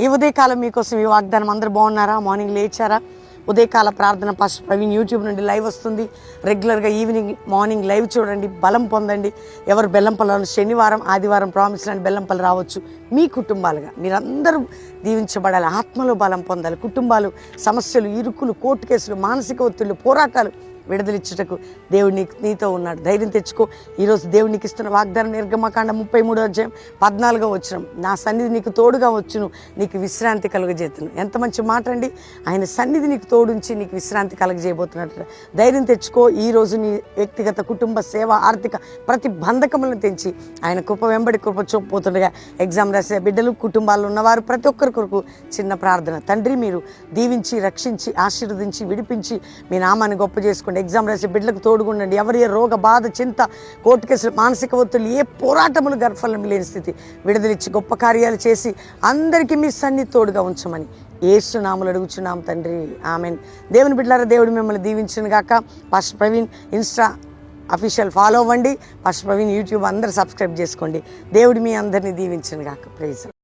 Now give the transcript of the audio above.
ఈ ఉదయకాలం మీకోసం ఈ వాగ్దానం. అందరూ బాగున్నారా? మార్నింగ్ లేచారా? ఉదయకాల ప్రార్థన పాస్టర్ ప్రవీణ్ యూట్యూబ్ నుండి లైవ్ వస్తుంది. రెగ్యులర్గా ఈవినింగ్ మార్నింగ్ లైవ్ చూడండి, బలం పొందండి. ఎవరు బెల్లంపల్లి శనివారం ఆదివారం ప్రామిస్ లాంటి బెల్లంపల్లి రావచ్చు. మీ కుటుంబాలుగా మీరందరూ దీవించబడాలి, ఆత్మలో బలం పొందాలి. కుటుంబాలు సమస్యలు, ఇరుకులు, కోర్టు కేసులు, మానసిక ఒత్తిళ్లు, పోరాటాలు విడుదలిచ్చుటకు దేవుడు నీతో ఉన్నాడు. ధైర్యం తెచ్చుకో. ఈరోజు దేవుడు నీకు ఇస్తున్న వాగ్దానం నిర్గమకాండ 33:14 నా సన్నిధి నీకు తోడుగా వచ్చును, నీకు విశ్రాంతి కలుగజేతును. ఎంత మంచి మాట అండి. ఆయన సన్నిధి నీకు తోడుంచి నీకు విశ్రాంతి కలుగజేయబోతున్నట్టు ధైర్యం తెచ్చుకో. ఈరోజు నీ వ్యక్తిగత కుటుంబ సేవ ఆర్థిక ప్రతి బంధకములను తెంచి ఆయన కృప వెంబడి కృప చూపబోతుండగా ఎగ్జామ్ రాసే బిడ్డలు, కుటుంబాల్లో ఉన్నవారు ప్రతి ఒక్కరి కొరకు చిన్న ప్రార్థన. తండ్రి, మీరు దీవించి రక్షించి ఆశీర్వదించి విడిపించి మీ నామాన్ని గొప్ప చేసుకోండి. ఎగ్జామ్ రాసే బిడ్డలకు తోడుగుండండి. ఎవరి రోగ బాధ, చింత, కోర్టు కేసులు, మానసిక ఒత్తిళ్ళు, ఏ పోరాటములు గర్భఫలం లేని స్థితి విడుదలిచ్చి గొప్ప కార్యాలు చేసి అందరికీ మీ సన్నిధి తోడుగా ఉంచమని యేసు నామములో అడుగుచున్నాం తండ్రి, ఆమెన్. దేవుని బిడ్డలారా, దేవుడు మిమ్మల్ని దీవించును గాక. Pastor Praveen Insta official follow అవ్వండి. పాస్టర్ ప్రవీణ్ యూట్యూబ్ అందరూ సబ్స్క్రైబ్ చేసుకోండి. దేవుడు మీ అందరినీ దీవించును గాక. ప్రైజ్.